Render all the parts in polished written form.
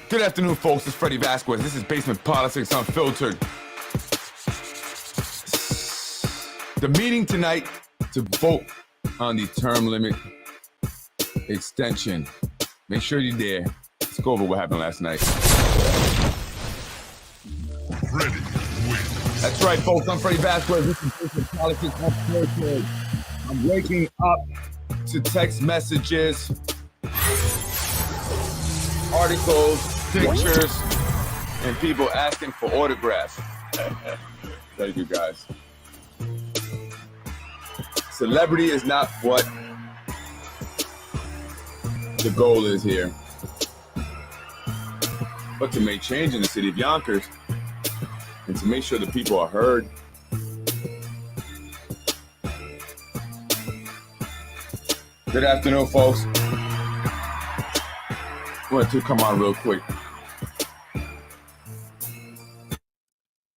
Good afternoon, folks. It's Freddie Vasquez. This is Basement Politics Unfiltered. The meeting tonight to vote on the term limit extension. Make sure you're there. Let's go over what happened last night. Freddie wins. That's right, folks. I'm Freddie Vasquez. This is Basement Politics Unfiltered. I'm waking up to text messages, articles, pictures, and people asking for autographs. Thank you, guys. Celebrity is not what the goal is here, but to make change in the city of Yonkers and to make sure the people are heard. Good afternoon, folks. I want to come on real quick.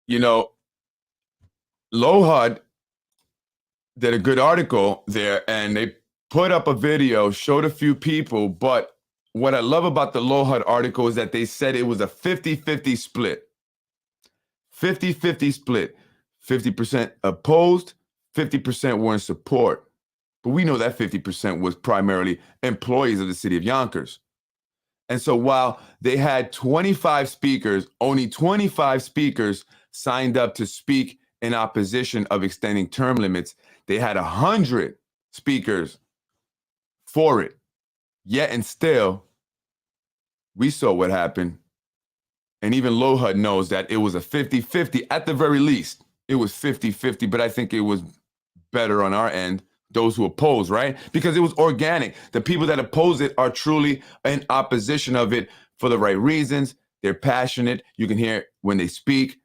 You know, LoHUD did a good article there, and they put up a video, showed a few people, but what I love about the LoHUD article is that they said it was a 50-50 split. 50-50 split. 50% opposed, 50% were in support. But we know that 50% was primarily employees of the city of Yonkers. And so while they had 25 speakers, only 25 speakers signed up to speak in opposition of extending term limits. They had 100 speakers for it. Yet and still, we saw what happened. And even LoHUD knows that it was a 50-50 at the very least. It was 50-50, but I think it was better on our end, those who oppose, right? Because it was organic. The people that oppose it are truly in opposition of it for the right reasons. They're passionate. You can hear it when they speak.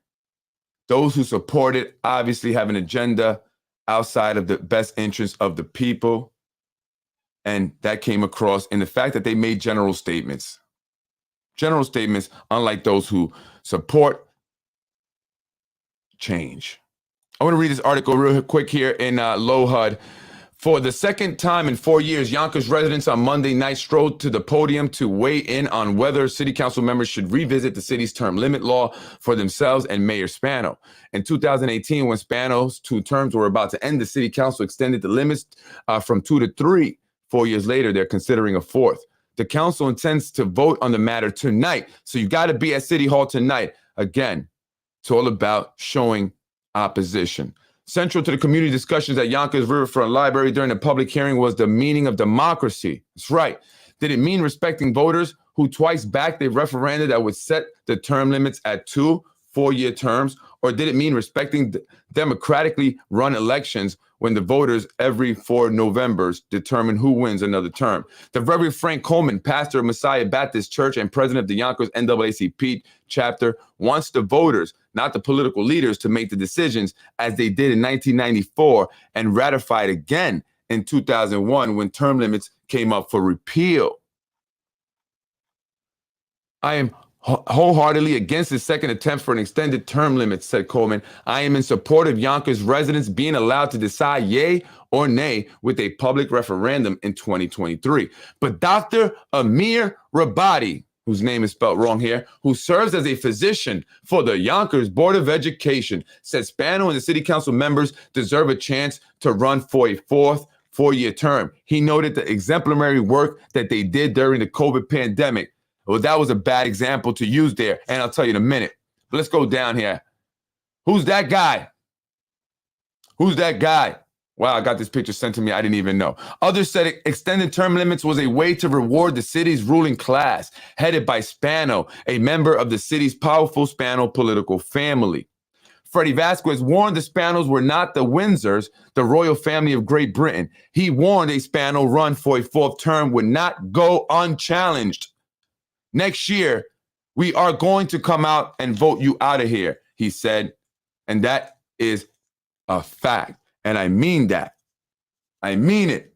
Those who support it obviously have an agenda outside of the best interest of the people. And that came across in the fact that they made general statements. General statements, unlike those who support change. I want to read this article real quick here in LoHUD. For the second time in 4 years, Yonkers residents on Monday night strolled to the podium to weigh in on whether city council members should revisit the city's term limit law for themselves and Mayor Spano. In 2018, when Spano's 2 terms were about to end, the city council extended the limits from 2 to 3. 4 years later, they're considering a 4th. The council intends to vote on the matter tonight. So you got to be at City Hall tonight. Again, it's all about showing opposition. Central to the community discussions at Yonkers Riverfront Library during the public hearing was the meaning of democracy. That's right. Did it mean respecting voters who twice backed a referendum that would set the term limits at 2 4-year terms? Or did it mean respecting democratically run elections when the voters every 4 Novembers determine who wins another term? The Reverend Frank Coleman, pastor of Messiah Baptist Church and president of the Yonkers NAACP chapter, wants the voters, not the political leaders, to make the decisions as they did in 1994 and ratified again in 2001 when term limits came up for repeal. I am wholeheartedly against the second attempt for an extended term limit, said Coleman. I am in support of Yonkers residents being allowed to decide yay or nay with a public referendum in 2023. But Dr. Amir Rabadi, whose name is spelled wrong here, who serves as a physician for the Yonkers Board of Education, said Spano and the city council members deserve a chance to run for a 4th 4-year term. He noted the exemplary work that they did during the COVID pandemic. Well, that was a bad example to use there, and I'll tell you in a minute. But let's go down here. Who's that guy? Who's that guy? Wow, I got this picture sent to me. I didn't even know. Others said extended term limits was a way to reward the city's ruling class, headed by Spano, a member of the city's powerful Spano political family. Freddie Vasquez warned the Spanos were not the Windsors, the royal family of Great Britain. He warned a Spano run for a 4th term would not go unchallenged. Next year, we are going to come out and vote you out of here, he said. And that is a fact. And I mean that. I mean it.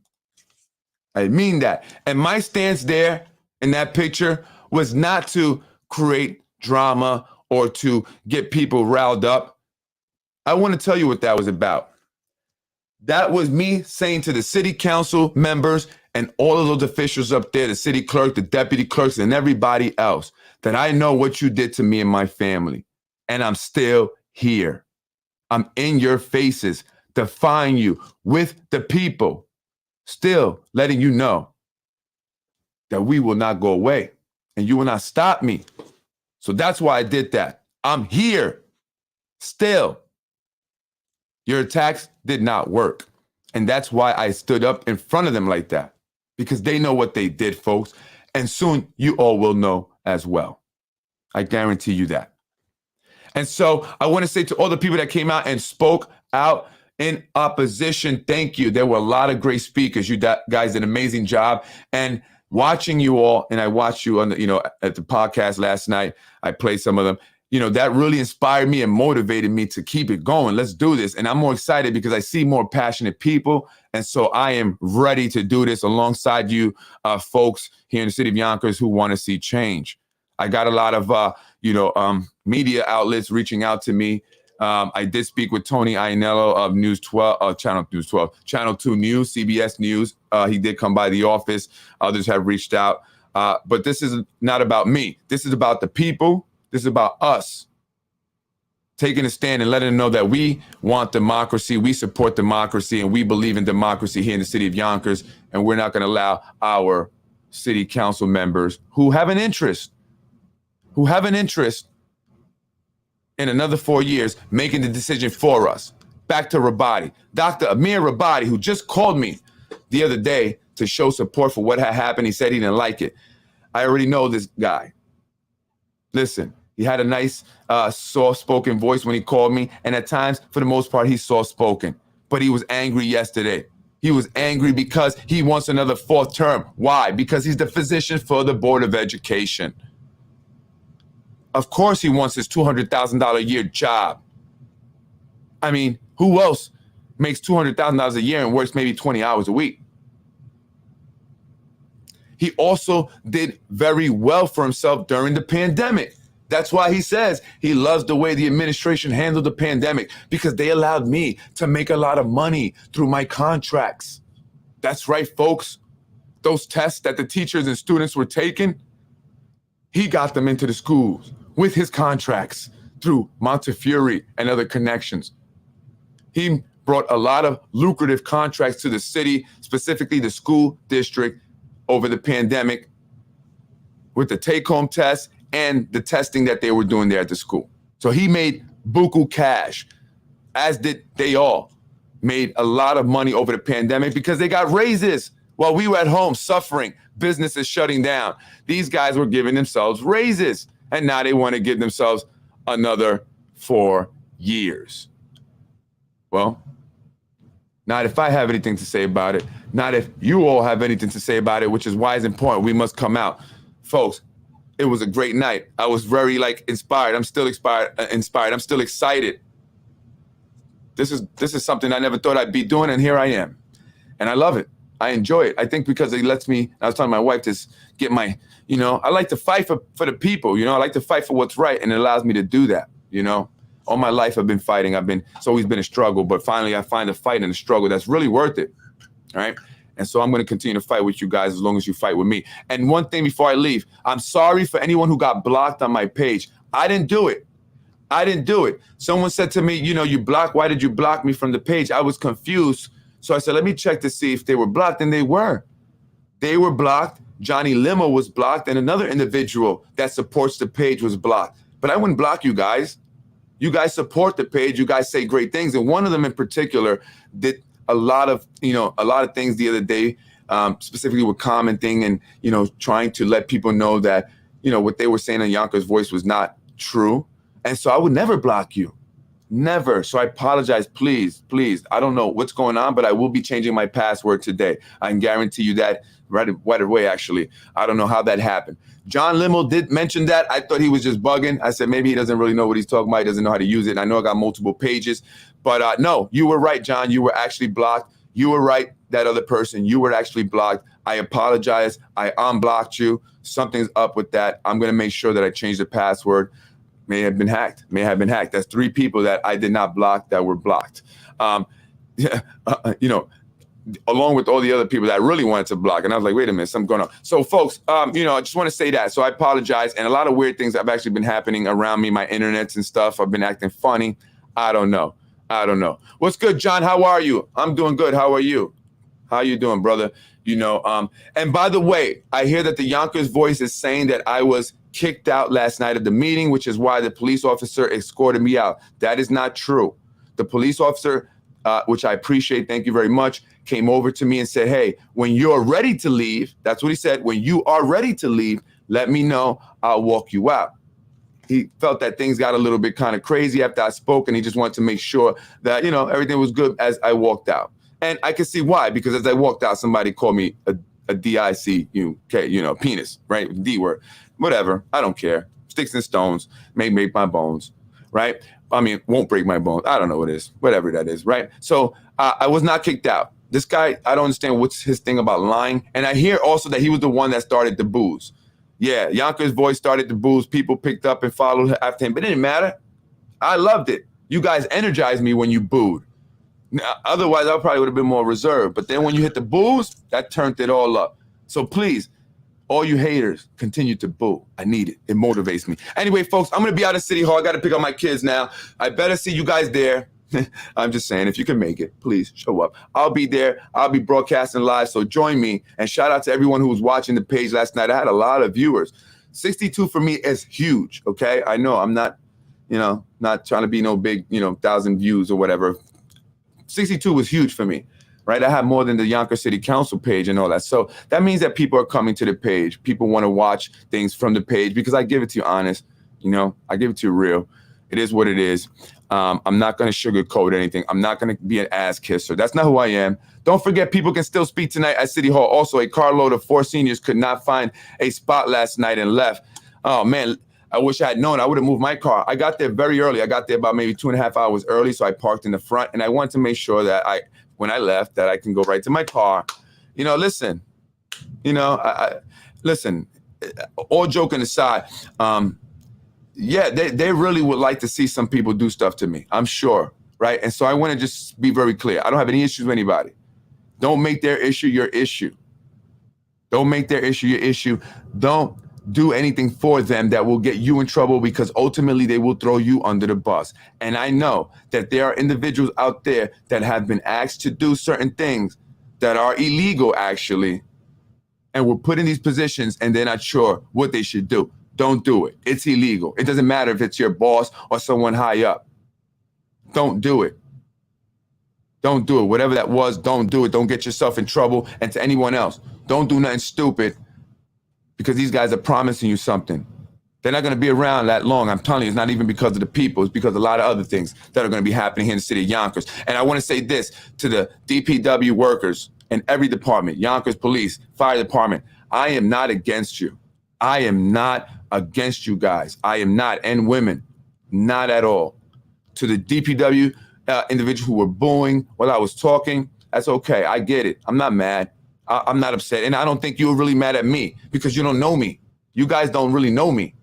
I mean that. And my stance there in that picture was not to create drama or to get people riled up. I want to tell you what that was about. That was me saying to the city council members and all of those officials up there, the city clerk, the deputy clerks, and everybody else, that I know what you did to me and my family. And I'm still here. I'm in your faces, defying you with the people, still letting you know that we will not go away and you will not stop me. So that's why I did that. I'm here still. Your attacks did not work. And that's why I stood up in front of them like that, because they know what they did, folks. And soon you all will know as well. I guarantee you that. And so I want to say to all the people that came out and spoke out in opposition, thank you. There were a lot of great speakers. You guys did an amazing job. And watching you all, and I watched you on the, at the podcast last night, I played some of them. That really inspired me and motivated me to keep it going. Let's do this. And I'm more excited because I see more passionate people. And so I am ready to do this alongside you folks here in the city of Yonkers who want to see change. I got a lot of, media outlets reaching out to me. I did speak with Tony Ianello of Channel 2 News, CBS News. He did come by the office. Others have reached out. But this is not about me. This is about the people. This is about us taking a stand and letting them know that we want democracy, we support democracy, and we believe in democracy here in the city of Yonkers. And we're not going to allow our city council members who have an interest in another 4 years making the decision for us. Back to Rabadi. Dr. Amir Rabadi, who just called me the other day to show support for what had happened. He said he didn't like it. I already know this guy. Listen, he had a nice, soft-spoken voice when he called me, and at times, for the most part, he's soft-spoken. But he was angry yesterday. He was angry because he wants another 4th term. Why? Because he's the physician for the Board of Education. Of course he wants his $200,000 a year job. I mean, who else makes $200,000 a year and works maybe 20 hours a week? He also did very well for himself during the pandemic. That's why he says he loves the way the administration handled the pandemic, because they allowed me to make a lot of money through my contracts. That's right, folks. Those tests that the teachers and students were taking, he got them into the schools with his contracts through Montefiore and other connections. He brought a lot of lucrative contracts to the city, specifically the school district, over the pandemic with the take-home test and the testing that they were doing there at the school. So he made buku cash, as did they all. Made a lot of money over the pandemic because they got raises while we were at home suffering, businesses shutting down. These guys were giving themselves raises, and now they want to give themselves another 4 years. Well, not if I have anything to say about it. Not if you all have anything to say about it, which is why it's important. We must come out. Folks, it was a great night. I was very inspired. I'm still inspired. I'm still excited. This is something I never thought I'd be doing, and here I am. And I love it. I enjoy it. I think because it lets me, I was telling my wife, to get my, I like to fight for the people, I like to fight for what's right, and it allows me to do that, All my life I've been fighting. It's always been a struggle, but finally I find a fight and a struggle that's really worth it, all right? And so I'm going to continue to fight with you guys as long as you fight with me. And one thing before I leave, I'm sorry for anyone who got blocked on my page. I didn't do it. Someone said to me, you blocked, why did you block me from the page? I was confused. So I said, let me check to see if they were blocked, and they were. They were blocked. Johnny Limo was blocked, and another individual that supports the page was blocked. But I wouldn't block you guys. You guys support the page. You guys say great things. And one of them in particular did a lot of things the other day, specifically with commenting and, trying to let people know that, what they were saying in Yonkers Voice was not true. And so I would never block you. Never. So I apologize. Please. I don't know what's going on, but I will be changing my password today. I can guarantee you that right away, actually. I don't know how that happened. John Limo did mention that. I thought he was just bugging. I said, maybe he doesn't really know what he's talking about. He doesn't know how to use it. And I know I got multiple pages, but no, you were right, John. You were actually blocked. You were right. That other person, you were actually blocked. I apologize. I unblocked you. Something's up with that. I'm going to make sure that I change the password. May have been hacked. That's 3 people that I did not block that were blocked. along with all the other people that I really wanted to block. And I was like, wait a minute, something's going on. So folks, I just want to say that. So I apologize. And a lot of weird things have actually been happening around me, my internets and stuff. I've been acting funny. I don't know. What's good, John? How are you? I'm doing good. How are you? How you doing, brother? And by the way, I hear that the Yonkers Voice is saying that I was kicked out last night of the meeting, which is why the police officer escorted me out. That is not true. The police officer, which I appreciate, thank you very much, came over to me and said, hey, when you're ready to leave, that's what he said, when you are ready to leave, let me know, I'll walk you out. He felt that things got a little bit kind of crazy after I spoke, and he just wanted to make sure that, everything was good as I walked out. And I can see why, because as I walked out, somebody called me a D-I-C-U-K, penis, right? D word, whatever. I don't care. Sticks and stones may break my bones, right? I mean, won't break my bones. I don't know what it is, whatever that is, right? So I was not kicked out. This guy, I don't understand what's his thing about lying. And I hear also that he was the one that started the booze. Yeah, Yonkers Voice started the booze. People picked up and followed after him, but it didn't matter. I loved it. You guys energized me when you booed. Now, otherwise, I probably would have been more reserved. But then when you hit the booze, that turned it all up. So please, all you haters, continue to boo. I need it. It motivates me. Anyway, folks, I'm going to be out of City Hall. I got to pick up my kids now. I better see you guys there. I'm just saying, if you can make it, please show up. I'll be there. I'll be broadcasting live, so join me. And shout out to everyone who was watching the page last night. I had a lot of viewers. 62 for me is huge, okay? I know I'm not, not trying to be no big, 1,000 views or whatever. 62 was huge for me, right? I have more than the Yonkers City Council page and all that. So that means that people are coming to the page. People want to watch things from the page because I give it to you honest. I give it to you real. It is what it is. I'm not going to sugarcoat anything. I'm not going to be an ass kisser. That's not who I am. Don't forget, people can still speak tonight at City Hall. Also, a carload of 4 seniors could not find a spot last night and left. Oh, man, I wish I had known. I would have moved my car. I got there very early. I got there about maybe 2.5 hours early, so I parked in the front. And I wanted to make sure that when I left, that I can go right to my car. Listen, listen, all joking aside, yeah, they really would like to see some people do stuff to me, I'm sure, right? And so I want to just be very clear. I don't have any issues with anybody. Don't make their issue your issue. Don't make their issue your issue. Don't do anything for them that will get you in trouble, because ultimately they will throw you under the bus. And I know that there are individuals out there that have been asked to do certain things that are illegal, actually, and were put in these positions and they're not sure what they should do. Don't do it. It's illegal. It doesn't matter if it's your boss or someone high up. Don't do it. Don't do it. Whatever that was, don't do it. Don't get yourself in trouble. And to anyone else, don't do nothing stupid, because these guys are promising you something. They're not going to be around that long. I'm telling you, it's not even because of the people. It's because of a lot of other things that are going to be happening here in the city of Yonkers. And I want to say this to the DPW workers in every department, Yonkers Police, Fire Department. I am not against you. I am not against you guys. I am not. And women, not at all. To the DPW individuals who were booing while I was talking, that's okay. I get it. I'm not mad. I'm not upset. And I don't think you were really mad at me, because you don't know me. You guys don't really know me.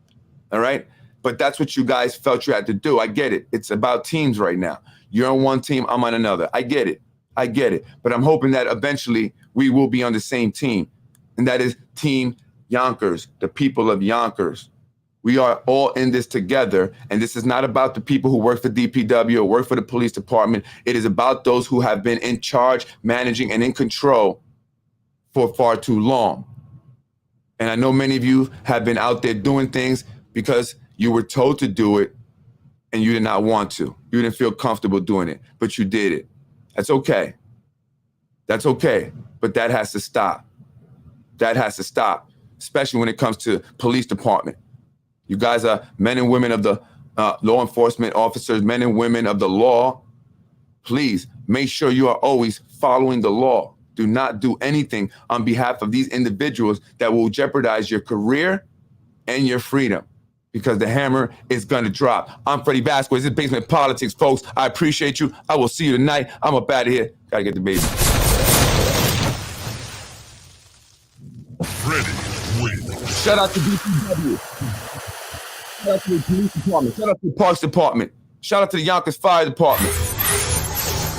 All right. But that's what you guys felt you had to do. I get it. It's about teams right now. You're on one team. I'm on another. I get it. I get it. But I'm hoping that eventually we will be on the same team. And that is Team Yonkers, the people of Yonkers. We are all in this together. And this is not about the people who work for DPW or work for the police department. It is about those who have been in charge, managing, and in control for far too long. And I know many of you have been out there doing things because you were told to do it and you did not want to. You didn't feel comfortable doing it, but you did it. That's okay. That's okay. But that has to stop. That has to stop, especially when it comes to police department. You guys are men and women of the law enforcement officers, men and women of the law. Please make sure you are always following the law. Do not do anything on behalf of these individuals that will jeopardize your career and your freedom, because the hammer is going to drop. I'm Freddie Vasquez. This is Basement Politics, folks. I appreciate you. I will see you tonight. I'm up out of here. Got to get the baby. Freddie wins. Shout out to DPW. Shout out to the police department. Shout out to the parks department. Shout out to the Yonkers Fire Department.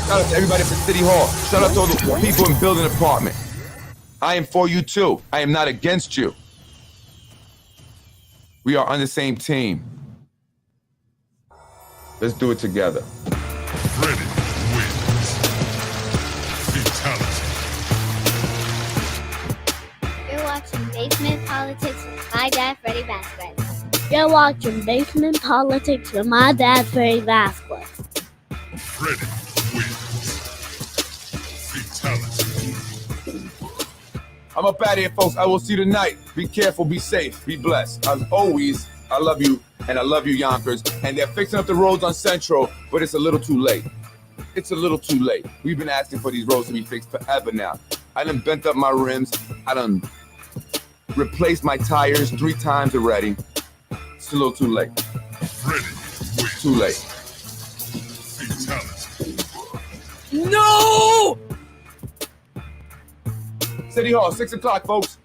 Shout out to everybody from City Hall. Shout out to all the people in building apartment. I am for you too. I am not against you. We are on the same team. Let's do it together. Freddie wins. Fatality. You're watching Basement Politics with my dad, Freddie Vasquez. You're watching Basement Politics with my dad, Freddie Vasquez. Freddie wins. Fatality. I'm up out of here, folks. I will see you tonight. Be careful, be safe, be blessed. As always, I love you, and I love you, Yonkers. And they're fixing up the roads on Central, but it's a little too late. It's a little too late. We've been asking for these roads to be fixed forever now. I done bent up my rims. I done replaced my tires 3 times already. It's a little too late. Freddie wins. Too late. Fatality. No! City Hall, 6 o'clock, folks.